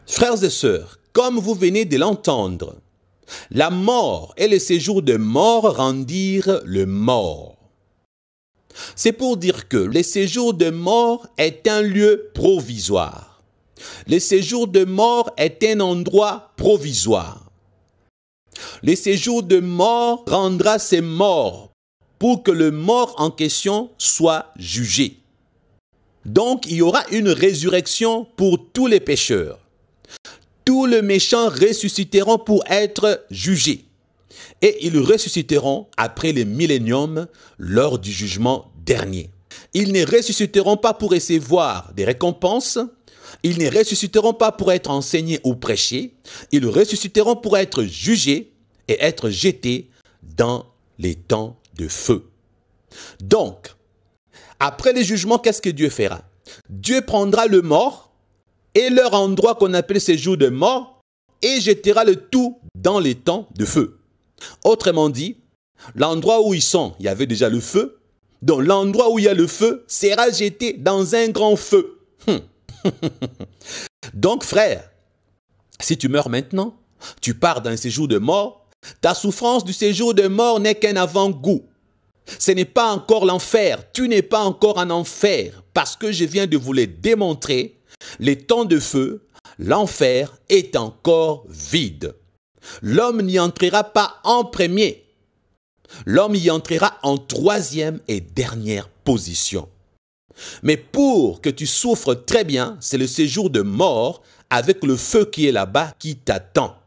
Frères et sœurs, comme vous venez de l'entendre, la mort et le séjour de mort rendirent le mort. C'est pour dire que le séjour de mort est un lieu provisoire. Le séjour de mort est un endroit provisoire. Le séjour de mort rendra ses morts pour que le mort en question soit jugé. Donc, il y aura une résurrection pour tous les pécheurs. Tous les méchants ressusciteront pour être jugés. Et ils ressusciteront après le millénium lors du jugement dernier. Ils ne ressusciteront pas pour recevoir des récompenses. Ils ne ressusciteront pas pour être enseignés ou prêchés. Ils ressusciteront pour être jugés et être jetés dans les temps de feu. Donc, après le jugement, qu'est-ce que Dieu fera? Dieu prendra le mort et leur endroit qu'on appelle séjour de mort et jettera le tout dans les temps de feu. Autrement dit, l'endroit où ils sont, il y avait déjà le feu. Donc l'endroit où il y a le feu sera jeté dans un grand feu. Donc frère, si tu meurs maintenant, tu pars dans un séjour de mort, ta souffrance du séjour de mort n'est qu'un avant-goût. Ce n'est pas encore l'enfer, tu n'es pas encore en enfer, parce que je viens de vous le démontrer, les temps de feu, l'enfer est encore vide. L'homme n'y entrera pas en premier. L'homme y entrera en troisième et dernière position. Mais pour que tu souffres très bien, c'est le séjour de mort avec le feu qui est là-bas qui t'attend.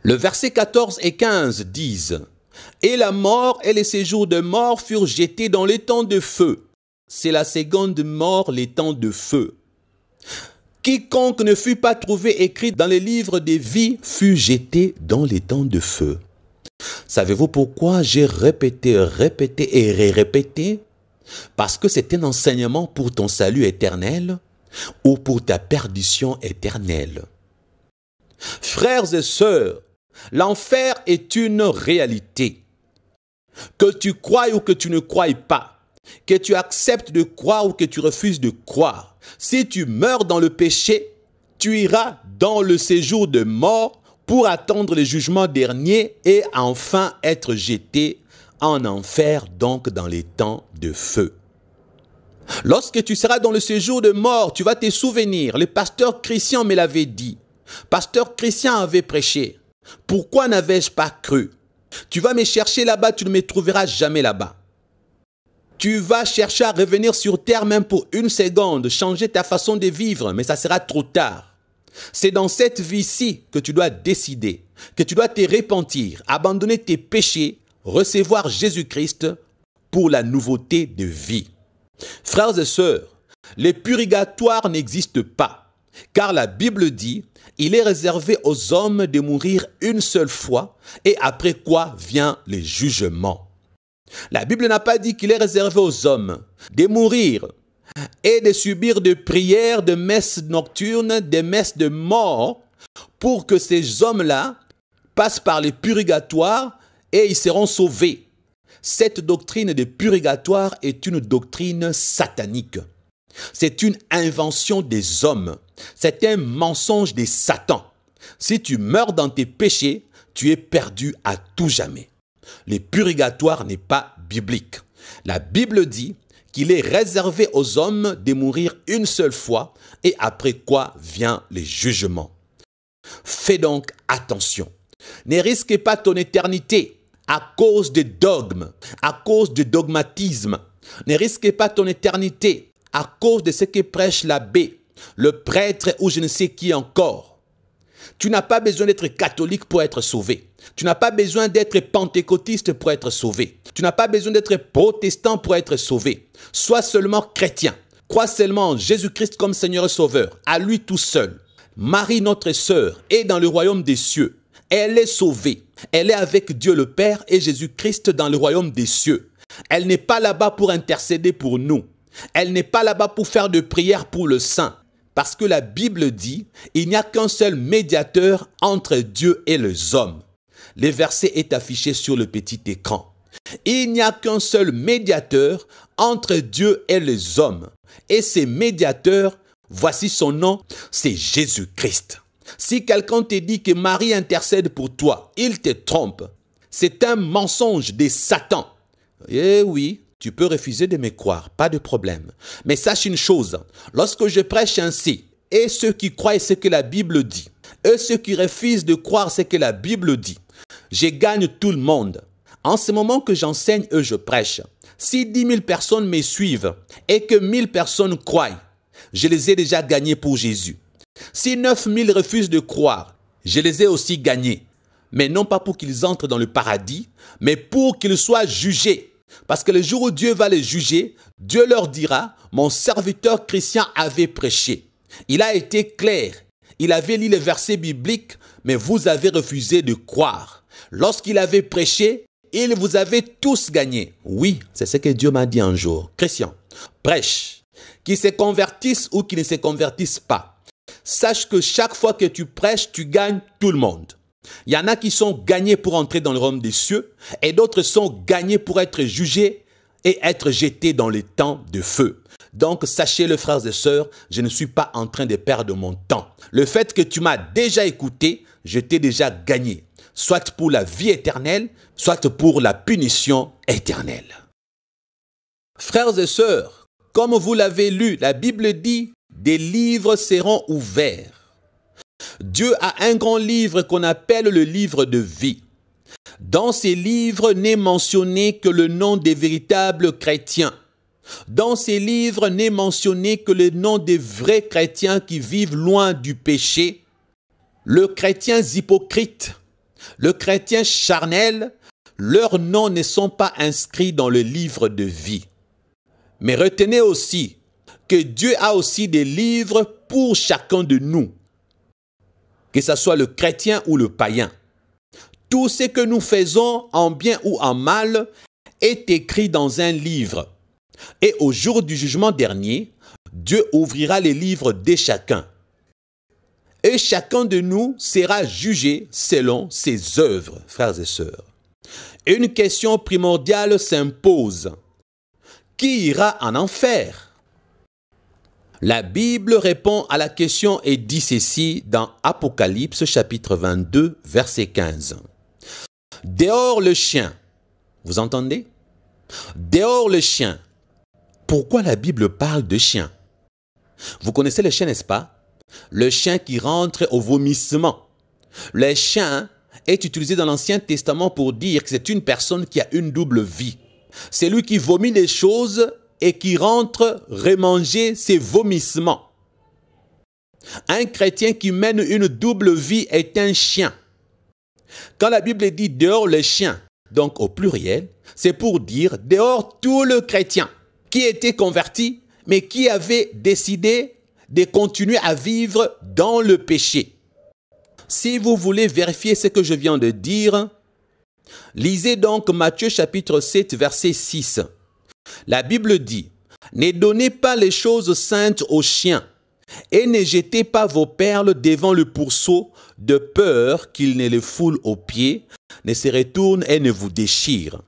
Le verset 14 et 15 disent « Et la mort et les séjours de mort furent jetés dans les temps de feu. » C'est la seconde mort, les temps de feu. Quiconque ne fut pas trouvé écrit dans les livres des vies fut jeté dans les temps de feu. Savez-vous pourquoi j'ai répété et répété? Parce que c'est un enseignement pour ton salut éternel ou pour ta perdition éternelle. Frères et sœurs, l'enfer est une réalité. Que tu croies ou que tu ne croies pas, que tu acceptes de croire ou que tu refuses de croire, si tu meurs dans le péché, tu iras dans le séjour de mort pour attendre le jugement dernier et enfin être jeté en enfer, donc dans les temps de feu. Lorsque tu seras dans le séjour de mort, tu vas te souvenir, le pasteur Christian me l'avait dit. Pasteur Christian avait prêché. Pourquoi n'avais-je pas cru? Tu vas me chercher là-bas, tu ne me trouveras jamais là-bas. Tu vas chercher à revenir sur terre même pour une seconde, changer ta façon de vivre, mais ça sera trop tard. C'est dans cette vie-ci que tu dois décider, que tu dois te repentir, abandonner tes péchés, recevoir Jésus-Christ pour la nouveauté de vie. Frères et sœurs, le purgatoire n'existe pas, car la Bible dit « Il est réservé aux hommes de mourir une seule fois, et après quoi vient le jugement. » La Bible n'a pas dit qu'il est réservé aux hommes de mourir et de subir des prières, de messes nocturnes, des messes de mort pour que ces hommes-là passent par le purgatoire et ils seront sauvés. Cette doctrine de purgatoire est une doctrine satanique. C'est une invention des hommes. C'est un mensonge de Satan. Si tu meurs dans tes péchés, tu es perdu à tout jamais. Le purgatoire n'est pas biblique. La Bible dit qu'il est réservé aux hommes de mourir une seule fois et après quoi vient le jugement. Fais donc attention. Ne risque pas ton éternité à cause de dogmes, à cause de dogmatisme. Ne risque pas ton éternité à cause de ce que prêche l'abbé, le prêtre ou je ne sais qui encore. Tu n'as pas besoin d'être catholique pour être sauvé. Tu n'as pas besoin d'être pentecôtiste pour être sauvé. Tu n'as pas besoin d'être protestant pour être sauvé. Sois seulement chrétien. Crois seulement en Jésus-Christ comme Seigneur et Sauveur, à lui tout seul. Marie, notre sœur, est dans le royaume des cieux. Elle est sauvée. Elle est avec Dieu le Père et Jésus-Christ dans le royaume des cieux. Elle n'est pas là-bas pour intercéder pour nous. Elle n'est pas là-bas pour faire de prières pour le saint. Parce que la Bible dit, il n'y a qu'un seul médiateur entre Dieu et les hommes. Le verset est affiché sur le petit écran. Il n'y a qu'un seul médiateur entre Dieu et les hommes. Et ce médiateur, Voici son nom, c'est Jésus-Christ. Si quelqu'un te dit que Marie intercède pour toi, il te trompe. C'est un mensonge de Satan. Eh oui, tu peux refuser de me croire, pas de problème. Mais sache une chose, lorsque je prêche ainsi, et ceux qui croient ce que la Bible dit, et ceux qui refusent de croire ce que la Bible dit, je gagne tout le monde. En ce moment que j'enseigne et je prêche, si 10 000 personnes me suivent et que 1000 personnes croient, je les ai déjà gagnés pour Jésus. Si 9 000 refusent de croire, je les ai aussi gagnés. Mais non pas pour qu'ils entrent dans le paradis, mais pour qu'ils soient jugés. Parce que le jour où Dieu va les juger, Dieu leur dira, mon serviteur Christian avait prêché. Il a été clair, il avait lu les versets bibliques, mais vous avez refusé de croire. Lorsqu'il avait prêché, il vous avait tous gagné. Oui, c'est ce que Dieu m'a dit un jour. Christian, prêche, qu'ils se convertissent ou qu'ils ne se convertissent pas. Sache que chaque fois que tu prêches, tu gagnes tout le monde. Il y en a qui sont gagnés pour entrer dans le royaume des cieux et d'autres sont gagnés pour être jugés et être jetés dans les temps de feu. Donc, sachez-le, frères et sœurs, je ne suis pas en train de perdre mon temps. Le fait que tu m'as déjà écouté, je t'ai déjà gagné. Soit pour la vie éternelle, soit pour la punition éternelle. Frères et sœurs, comme vous l'avez lu, la Bible dit, des livres seront ouverts. Dieu a un grand livre qu'on appelle le livre de vie. Dans ces livres n'est mentionné que le nom des véritables chrétiens. Dans ces livres n'est mentionné que le nom des vrais chrétiens qui vivent loin du péché, le chrétien hypocrite, le chrétien charnel, leurs noms ne sont pas inscrits dans le livre de vie. Mais retenez aussi que Dieu a aussi des livres pour chacun de nous, que ce soit le chrétien ou le païen. Tout ce que nous faisons en bien ou en mal est écrit dans un livre. Et au jour du jugement dernier, Dieu ouvrira les livres de chacun. Et chacun de nous sera jugé selon ses œuvres, frères et sœurs. Une question primordiale s'impose. Qui ira en enfer? La Bible répond à la question et dit ceci dans Apocalypse chapitre 22, verset 15. Dehors le chien. Vous entendez? Dehors le chien. Pourquoi la Bible parle de chien? Vous connaissez le chien, n'est-ce pas? Le chien qui rentre au vomissement. Le chien est utilisé dans l'Ancien Testament pour dire que c'est une personne qui a une double vie. C'est lui qui vomit des choses et qui rentre remanger ses vomissements. Un chrétien qui mène une double vie est un chien. Quand la Bible dit dehors le chien, donc au pluriel, c'est pour dire dehors tout le chrétien qui était converti, mais qui avait décidé de continuer à vivre dans le péché. Si vous voulez vérifier ce que je viens de dire, lisez donc Matthieu chapitre 7, verset 6. La Bible dit, « Ne donnez pas les choses saintes aux chiens, et ne jetez pas vos perles devant le pourceau, de peur qu'il ne les foule aux pieds, ne se retourne et ne vous déchire. »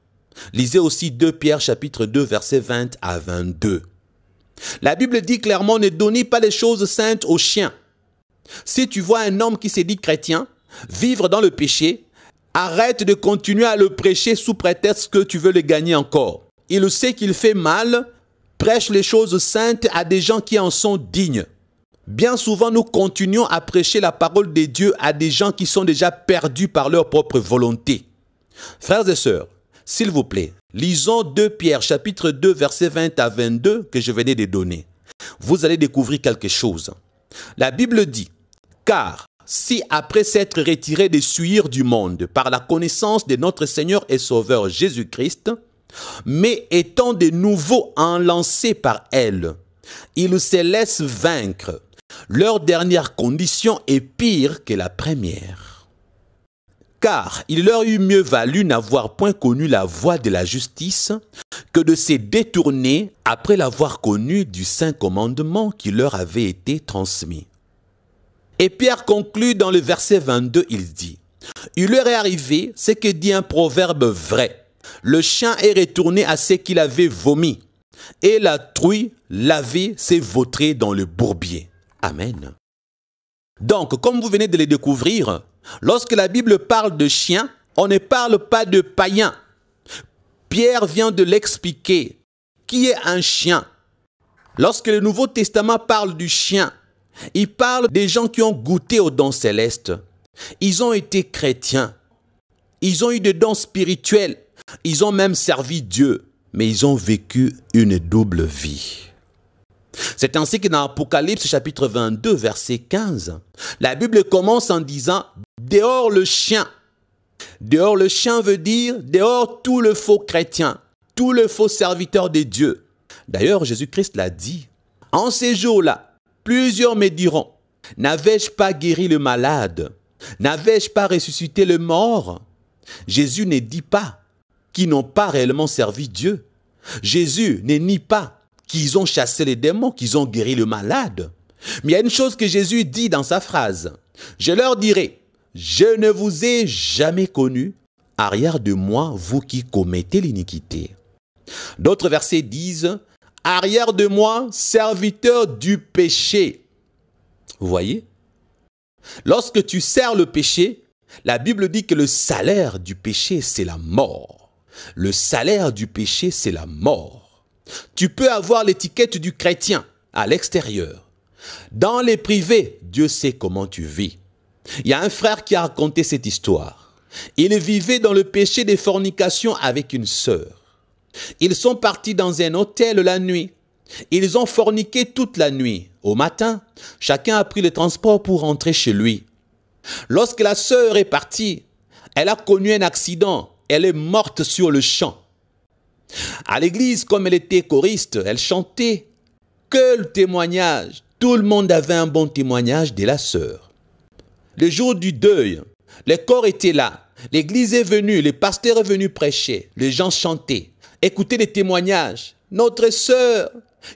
Lisez aussi 2 Pierre chapitre 2, verset 20 à 22. La Bible dit clairement, ne donnez pas les choses saintes aux chiens. Si tu vois un homme qui se dit chrétien, vivre dans le péché, arrête de continuer à le prêcher sous prétexte que tu veux le gagner encore. Il sait qu'il fait mal, prêche les choses saintes à des gens qui en sont dignes. Bien souvent, nous continuons à prêcher la parole de Dieu à des gens qui sont déjà perdus par leur propre volonté. Frères et sœurs, s'il vous plaît, lisons 2 Pierre chapitre 2 verset 20 à 22 que je venais de donner. Vous allez découvrir quelque chose. La Bible dit, « Car si après s'être retiré des souillures du monde par la connaissance de notre Seigneur et Sauveur Jésus-Christ, mais étant de nouveau enlancés par elle, ils se laissent vaincre. Leur dernière condition est pire que la première. Car il leur eût mieux valu n'avoir point connu la voie de la justice que de se détourner après l'avoir connu du saint commandement qui leur avait été transmis. » Et Pierre conclut dans le verset 22, il dit, « Il leur est arrivé ce que dit un proverbe vrai. Le chien est retourné à ce qu'il avait vomi, et la truie lavée s'est vautrée dans le bourbier. » Amen. Donc, comme vous venez de le découvrir, lorsque la Bible parle de chien, on ne parle pas de païen. Pierre vient de l'expliquer. Qui est un chien? Lorsque le Nouveau Testament parle du chien, il parle des gens qui ont goûté aux dons célestes. Ils ont été chrétiens. Ils ont eu des dons spirituels. Ils ont même servi Dieu. Mais ils ont vécu une double vie. C'est ainsi que dans Apocalypse chapitre 22, verset 15, la Bible commence en disant « Dehors le chien ». Dehors le chien veut dire dehors tout le faux chrétien, tout le faux serviteur de Dieu. D'ailleurs, Jésus-Christ l'a dit. En ces jours-là, plusieurs me diront, n'avais-je pas guéri le malade? N'avais-je pas ressuscité le mort? Jésus ne dit pas qu'ils n'ont pas réellement servi Dieu. Jésus ne nie pas qu'ils ont chassé les démons, qu'ils ont guéri le malade. Mais il y a une chose que Jésus dit dans sa phrase. Je leur dirai, je ne vous ai jamais connu, arrière de moi, vous qui commettez l'iniquité. D'autres versets disent, arrière de moi, serviteur du péché. Vous voyez? Lorsque tu sers le péché, la Bible dit que le salaire du péché, c'est la mort. Le salaire du péché, c'est la mort. Tu peux avoir l'étiquette du chrétien à l'extérieur. Dans les privés, Dieu sait comment tu vis. Il y a un frère qui a raconté cette histoire. Il vivait dans le péché des fornications avec une sœur. Ils sont partis dans un hôtel la nuit. Ils ont forniqué toute la nuit. Au matin, chacun a pris le transport pour rentrer chez lui. Lorsque la sœur est partie, elle a connu un accident. Elle est morte sur le champ. À l'église, comme elle était choriste, elle chantait que le témoignage. Tout le monde avait un bon témoignage de la sœur. Le jour du deuil, les corps étaient là. L'église est venue, le pasteur est venu prêcher. Les gens chantaient. Écoutez les témoignages. Notre sœur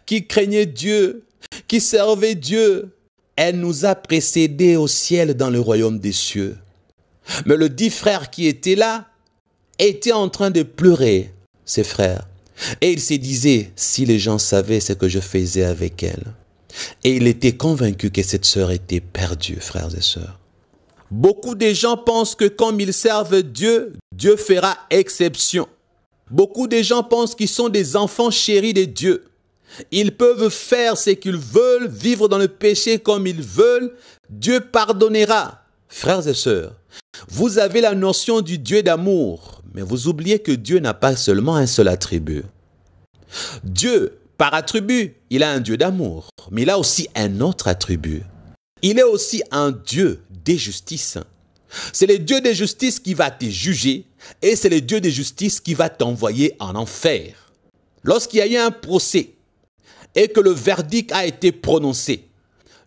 qui craignait Dieu, qui servait Dieu, elle nous a précédés au ciel dans le royaume des cieux. Mais le dit frère qui était là était en train de pleurer, ses frères. Et il se disait, si les gens savaient ce que je faisais avec elle. Et il était convaincu que cette sœur était perdue, frères et sœurs. Beaucoup de gens pensent que comme ils servent Dieu, Dieu fera exception. Beaucoup de gens pensent qu'ils sont des enfants chéris de Dieu. Ils peuvent faire ce qu'ils veulent, vivre dans le péché comme ils veulent. Dieu pardonnera. Frères et sœurs, vous avez la notion du Dieu d'amour, mais vous oubliez que Dieu n'a pas seulement un seul attribut. Dieu, par attribut, il a un Dieu d'amour, mais il a aussi un autre attribut. Il est aussi un Dieu de justice. C'est le Dieu de justice qui va te juger et c'est le Dieu de justice qui va t'envoyer en enfer. Lorsqu'il y a eu un procès et que le verdict a été prononcé,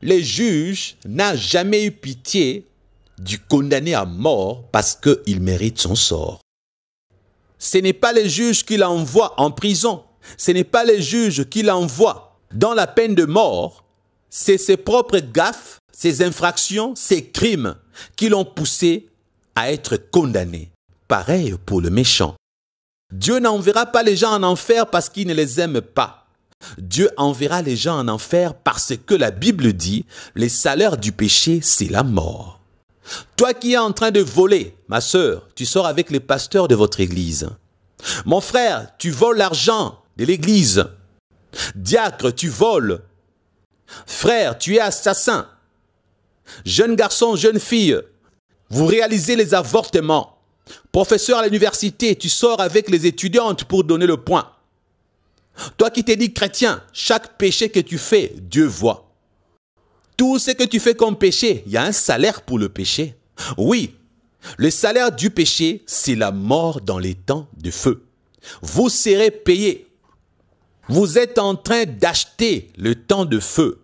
le juge n'a jamais eu pitié du condamné à mort parce qu'il mérite son sort. Ce n'est pas le juge qui l'envoie en prison. Ce n'est pas le juge qui l'envoie dans la peine de mort. C'est ses propres gaffes, ses infractions, ses crimes qui l'ont poussé à être condamné. Pareil pour le méchant. Dieu n'enverra pas les gens en enfer parce qu'il ne les aime pas. Dieu enverra les gens en enfer parce que la Bible dit, le salaire du péché, c'est la mort. Toi qui es en train de voler, ma sœur, tu sors avec les pasteurs de votre église. Mon frère, tu voles l'argent de l'église. Diacre, tu voles. Frère, tu es assassin. Jeune garçon, jeune fille, vous réalisez les avortements. Professeur à l'université, tu sors avec les étudiantes pour donner le point. Toi qui t'es dit chrétien, chaque péché que tu fais, Dieu voit. Tout ce que tu fais comme péché, il y a un salaire pour le péché. Oui, le salaire du péché, c'est la mort dans les temps de feu. Vous serez payé. Vous êtes en train d'acheter le temps de feu.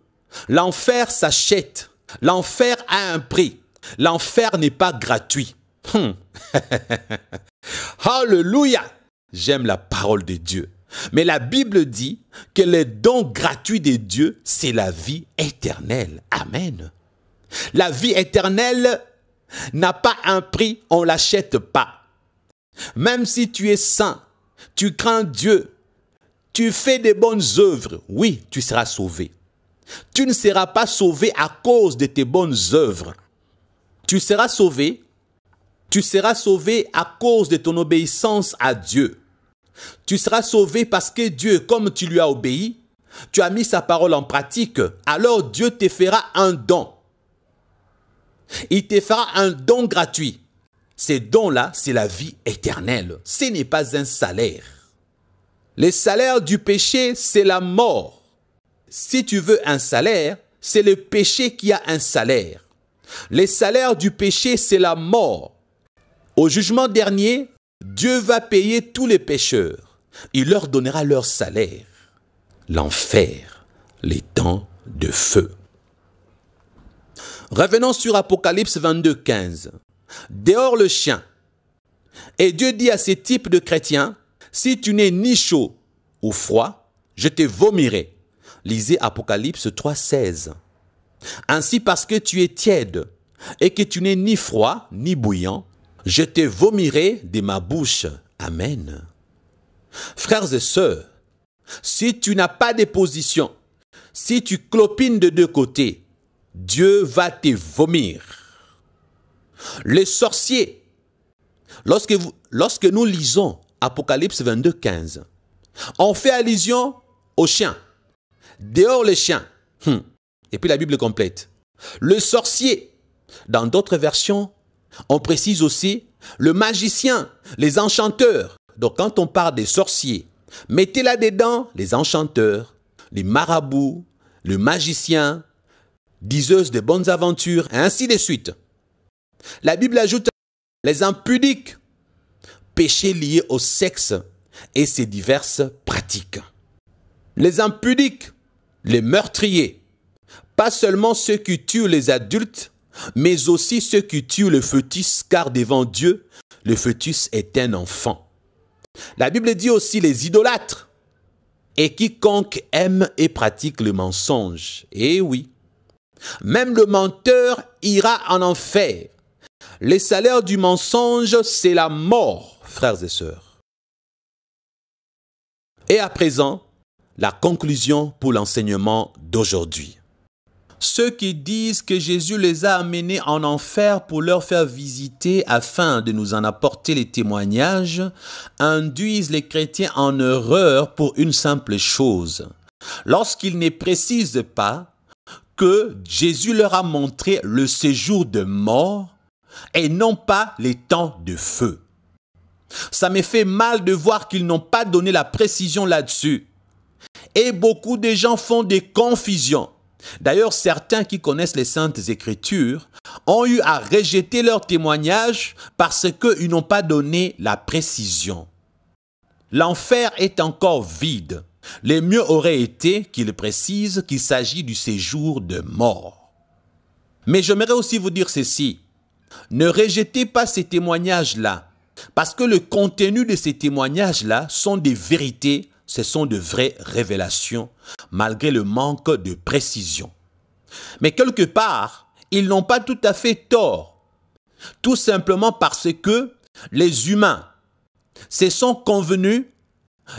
L'enfer s'achète. L'enfer a un prix. L'enfer n'est pas gratuit. Alléluia! J'aime la parole de Dieu. Mais la Bible dit que le don gratuit de Dieu, c'est la vie éternelle. Amen. La vie éternelle n'a pas un prix, on ne l'achète pas. Même si tu es saint, tu crains Dieu, tu fais des bonnes œuvres, oui, tu seras sauvé. Tu ne seras pas sauvé à cause de tes bonnes œuvres. Tu seras sauvé à cause de ton obéissance à Dieu. Tu seras sauvé parce que Dieu, comme tu lui as obéi, tu as mis sa parole en pratique, alors Dieu te fera un don. Il te fera un don gratuit. Ce don-là, c'est la vie éternelle. Ce n'est pas un salaire. Le salaire du péché, c'est la mort. Si tu veux un salaire, c'est le péché qui a un salaire. Le salaire du péché, c'est la mort. Au jugement dernier, Dieu va payer tous les pécheurs. Il leur donnera leur salaire. L'enfer, les temps de feu. Revenons sur Apocalypse 22, 15. Dehors le chien. Et Dieu dit à ces types de chrétiens, si tu n'es ni chaud ou froid, je te vomirai. Lisez Apocalypse 3, 16. Ainsi parce que tu es tiède et que tu n'es ni froid ni bouillant, je te vomirai de ma bouche. Amen. Frères et sœurs, si tu n'as pas de position, si tu clopines de deux côtés, Dieu va te vomir. Les sorciers, lorsque nous lisons Apocalypse 22, 15, on fait allusion aux chiens. Dehors les chiens. Et puis la Bible complète. Le sorcier. Dans d'autres versions, on précise aussi le magicien, les enchanteurs. Donc quand on parle des sorciers, mettez là-dedans les enchanteurs, les marabouts, le magicien, diseuses de bonnes aventures, et ainsi de suite. La Bible ajoute les impudiques, péchés liés au sexe et ses diverses pratiques. Les impudiques, les meurtriers, pas seulement ceux qui tuent les adultes, mais aussi ceux qui tuent le fœtus, car devant Dieu, le fœtus est un enfant. La Bible dit aussi les idolâtres, et quiconque aime et pratique le mensonge. Eh oui, même le menteur ira en enfer. Le salaire du mensonge, c'est la mort, frères et sœurs. Et à présent, la conclusion pour l'enseignement d'aujourd'hui. Ceux qui disent que Jésus les a amenés en enfer pour leur faire visiter afin de nous en apporter les témoignages, induisent les chrétiens en erreur pour une simple chose. Lorsqu'ils ne précisent pas que Jésus leur a montré le séjour de mort et non pas les temps de feu. Ça me fait mal de voir qu'ils n'ont pas donné la précision là-dessus. Et beaucoup de gens font des confusions. D'ailleurs, certains qui connaissent les Saintes Écritures ont eu à rejeter leur témoignage parce qu'ils n'ont pas donné la précision. L'enfer est encore vide. Le mieux aurait été qu'ils précisent qu'il s'agit du séjour de mort. Mais j'aimerais aussi vous dire ceci. Ne rejetez pas ces témoignages-là, parce que le contenu de ces témoignages-là sont des vérités, ce sont de vraies révélations, malgré le manque de précision. Mais quelque part, ils n'ont pas tout à fait tort, tout simplement parce que les humains se sont convenus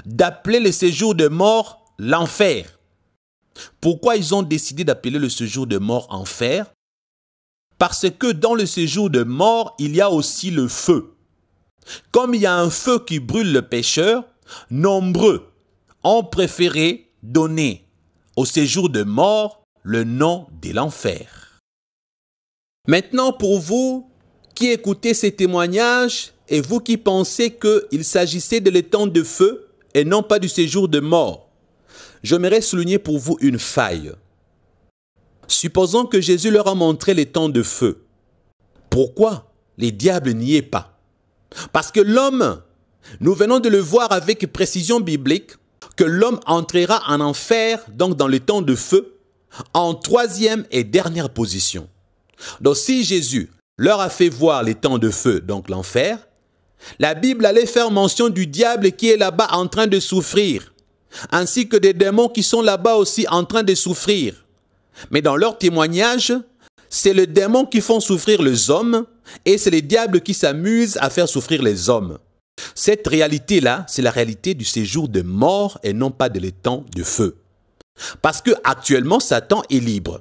d'appeler le séjour de mort l'enfer. Pourquoi ils ont décidé d'appeler le séjour de mort enfer? Parce que dans le séjour de mort, il y a aussi le feu. Comme il y a un feu qui brûle le pécheur, nombreux ont préféré donner au séjour de mort le nom de l'enfer. Maintenant, pour vous qui écoutez ces témoignages et vous qui pensez qu'il s'agissait de l'étang de feu et non pas du séjour de mort, j'aimerais souligner pour vous une faille. Supposons que Jésus leur a montré l'étang de feu. Pourquoi les diables n'y est pas? Parce que l'homme, nous venons de le voir avec précision biblique, que l'homme entrera en enfer, donc dans le temps de feu, en troisième et dernière position. Donc si Jésus leur a fait voir les temps de feu, donc l'enfer, la Bible allait faire mention du diable qui est là-bas en train de souffrir, ainsi que des démons qui sont là-bas aussi en train de souffrir. Mais dans leur témoignage, c'est les démons qui font souffrir les hommes et c'est les diables qui s'amusent à faire souffrir les hommes. Cette réalité-là, c'est la réalité du séjour de mort et non pas de l'étang de feu. Parce que actuellement, Satan est libre.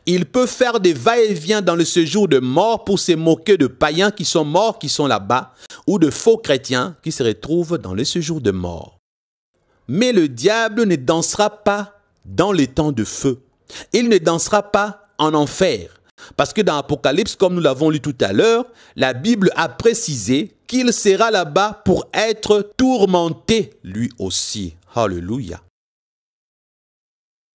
Il peut faire des va-et-vient dans le séjour de mort pour se moquer de païens qui sont morts, qui sont là-bas, ou de faux chrétiens qui se retrouvent dans le séjour de mort. Mais le diable ne dansera pas dans les temps de feu. Il ne dansera pas en enfer. Parce que dans Apocalypse, comme nous l'avons lu tout à l'heure, la Bible a précisé qu'il sera là-bas pour être tourmenté lui aussi. Alléluia.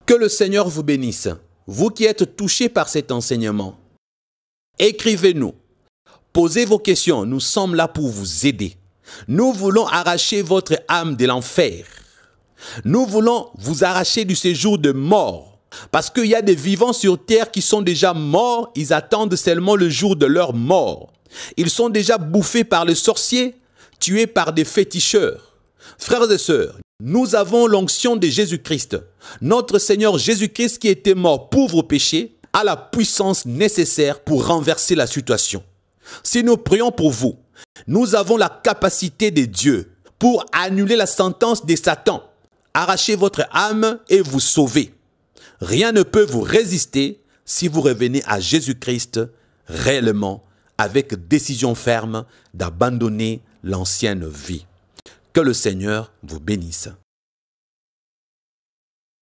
Que le Seigneur vous bénisse. Vous qui êtes touchés par cet enseignement, écrivez-nous. Posez vos questions. Nous sommes là pour vous aider. Nous voulons arracher votre âme de l'enfer. Nous voulons vous arracher du séjour de mort. Parce qu'il y a des vivants sur terre qui sont déjà morts. Ils attendent seulement le jour de leur mort. Ils sont déjà bouffés par les sorciers, tués par des féticheurs. Frères et sœurs, nous avons l'onction de Jésus-Christ. Notre Seigneur Jésus-Christ qui était mort pour vos péchés a la puissance nécessaire pour renverser la situation. Si nous prions pour vous, nous avons la capacité de Dieu pour annuler la sentence de Satan, arracher votre âme et vous sauver. Rien ne peut vous résister si vous revenez à Jésus-Christ réellement, avec décision ferme d'abandonner l'ancienne vie. Que le Seigneur vous bénisse.